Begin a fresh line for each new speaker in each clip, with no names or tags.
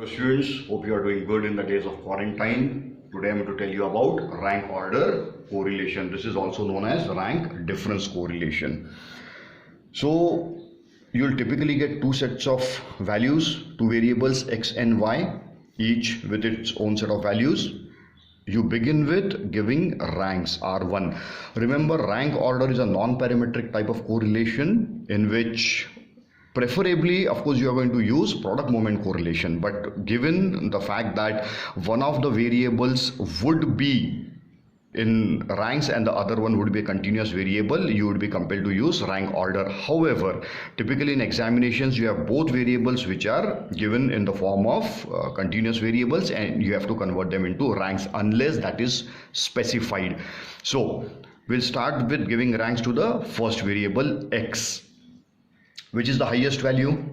Hello students, hope you are doing good in the days of quarantine. Today I am going to tell you about rank order correlation. This is also known as rank difference correlation. So you'll typically get two sets of values, two variables x and y, each with its own set of values. You begin with giving ranks R1. Remember, rank order is a non-parametric type of correlation in which preferably, of course, you are going to use product moment correlation, but given the fact that one of the variables would be in ranks and the other one would be a continuous variable, you would be compelled to use rank order. However, typically in examinations you have both variables which are given in the form of continuous variables, and you have to convert them into ranks unless that is specified. So we'll start with giving ranks to the first variable x, which is the highest value.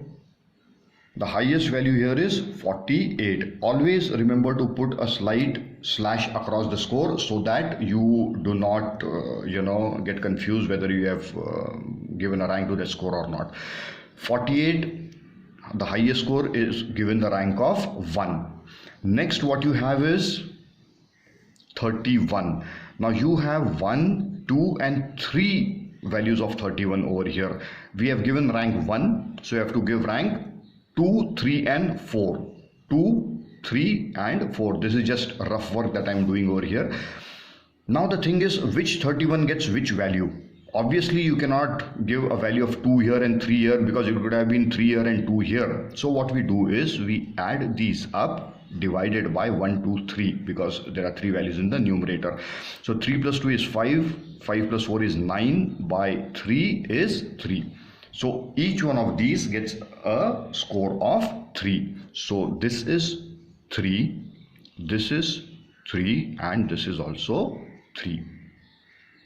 The highest value here is 48. Always remember to put a slight slash across the score so that you do not get confused whether you have given a rank to that score or not. 48, the highest score, is given the rank of 1. Next what you have is 31. Now you have 1, 2 and 3 values of 31 over here. We have given rank 1, so you have to give rank 2, 3 and 4. 2, 3 and 4. This is just rough work that I am doing over here. Now the thing is, which 31 gets which value? Obviously you cannot give a value of 2 here and 3 here, because it could have been 3 here and 2 here. So what we do is we add these up, divided by 1, 2, 3, because there are 3 values in the numerator. So 3 plus 2 is 5, 5 plus 4 is 9, by 3 is 3. So each one of these gets a score of 3. So this is 3, this is 3 and this is also 3.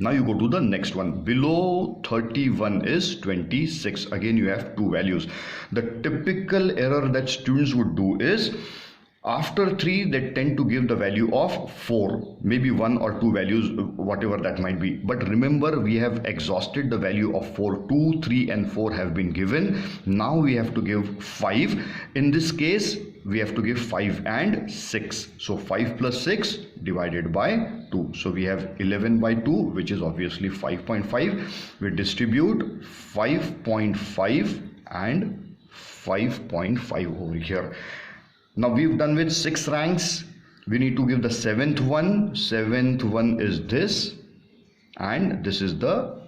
Now you go to the next one. Below 31 is 26. Again you have 2 values. The typical error that students would do is, after 3 they tend to give the value of 4, maybe 1 or 2 values, whatever that might be. But remember, we have exhausted the value of 4. 2, 3 and 4 have been given. Now we have to give 5. In this case we have to give 5 and 6. So 5 plus 6 divided by 2. So we have 11 by 2, which is obviously 5.5. We distribute 5.5 and 5.5 over here. Now we've done with 6 ranks. We need to give the 7th one. 7th one is this, and this is the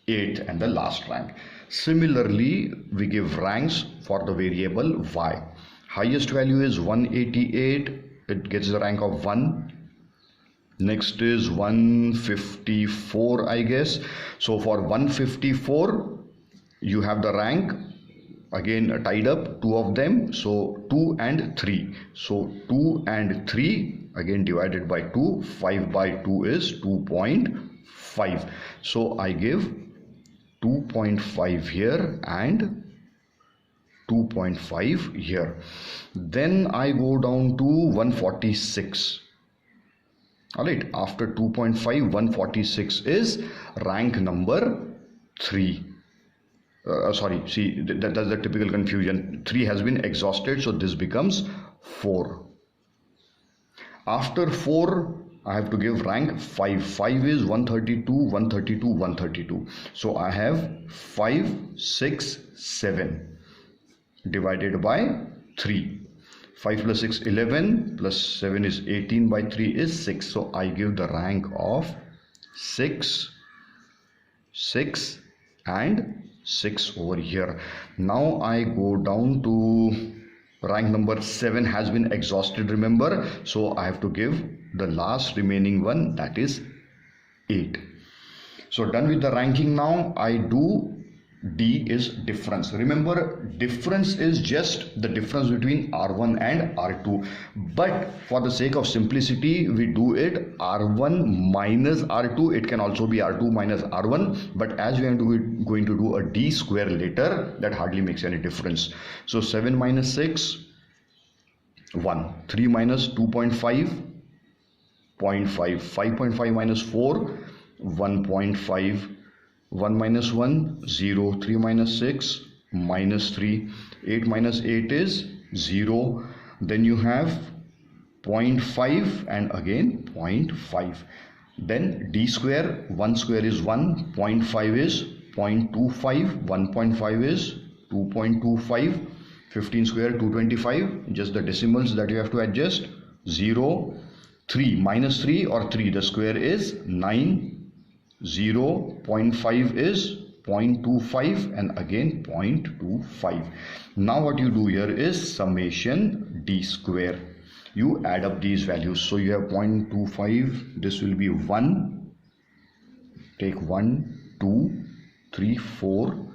8th and the last rank. Similarly, we give ranks for the variable y. Highest value is 188. It gets the rank of 1. Next is 154, I guess. So for 154, you have the rank again tied up, 2 of them, so 2 and 3. So 2 and 3 again divided by 2. 5 by 2 is 2.5. So I give 2.5 here and 2.5 here. Then I go down to 146. Alright, after 2.5, 146 is rank number 3. That's the typical confusion. 3 has been exhausted, so this becomes 4. After 4, I have to give rank 5. 5 is 132, 132, 132. So I have 5, 6, 7 divided by 3. 5 plus 6, 11, plus 7 is 18, by 3 is 6. So I give the rank of 6, 6 and 6 over here. Now I go down to rank number 7 has been exhausted, remember, so I have to give the last remaining one, that is 8. So done with the ranking. Now I do D is difference. Remember, difference is just the difference between R1 and R2, but for the sake of simplicity we do it R1 minus R2. It can also be R2 minus R1, but as we are going to do a D square later, that hardly makes any difference. So 7 minus 6, 1. 3 minus 2.5, 0.5. 5.5 minus 4, 1.5. 1 minus 1, 0. 3 minus 6, minus 3. 8 minus 8 is 0. Then you have 0.5 and again 0.5. Then d square, 1 square is 1, 0.5 is 0.25, 1.5 is 2.25, 15 square 225, just the decimals that you have to adjust. 0, 3, minus 3 or 3, the square is 9, 0, 0.5 is 0.25 and again 0.25. Now what you do here is summation d square. You add up these values. So you have 0.25, this will be 1, take 1, 2, 3, 4,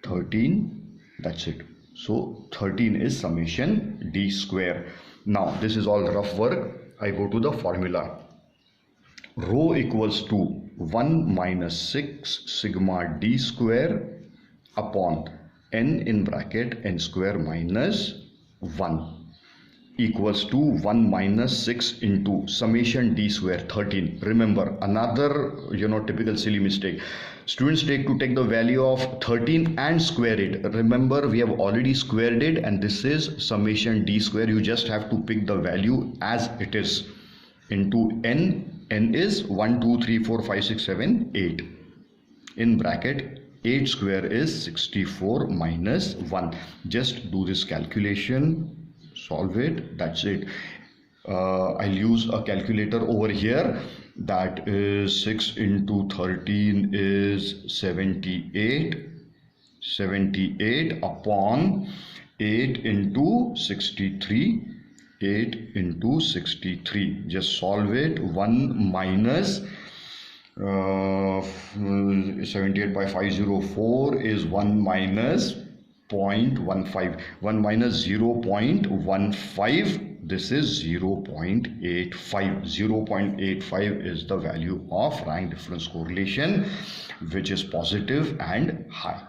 13, that's it. So 13 is summation d square. Now this is all rough work. I go to the formula. Rho equals to 1 minus 6 sigma d square upon n in bracket n square minus 1 equals to 1 minus 6 into summation d square 13. Remember, another typical silly mistake students take the value of 13 and square it. Remember, we have already squared it and this is summation d square. You just have to pick the value as it is into n. N is 1 2 3 4 5 6 7 8 in bracket 8 square is 64 minus 1. Just do this calculation, solve it, that's it. I'll use a calculator over here. That is 6 into 13 is 78. 78 upon 8 into 63. 8 into 63. Just solve it. 1 minus 78 by 504 is 1 minus 0.15. 1 minus 0.15. This is 0.85. 0.85 is the value of rank difference correlation, which is positive and high.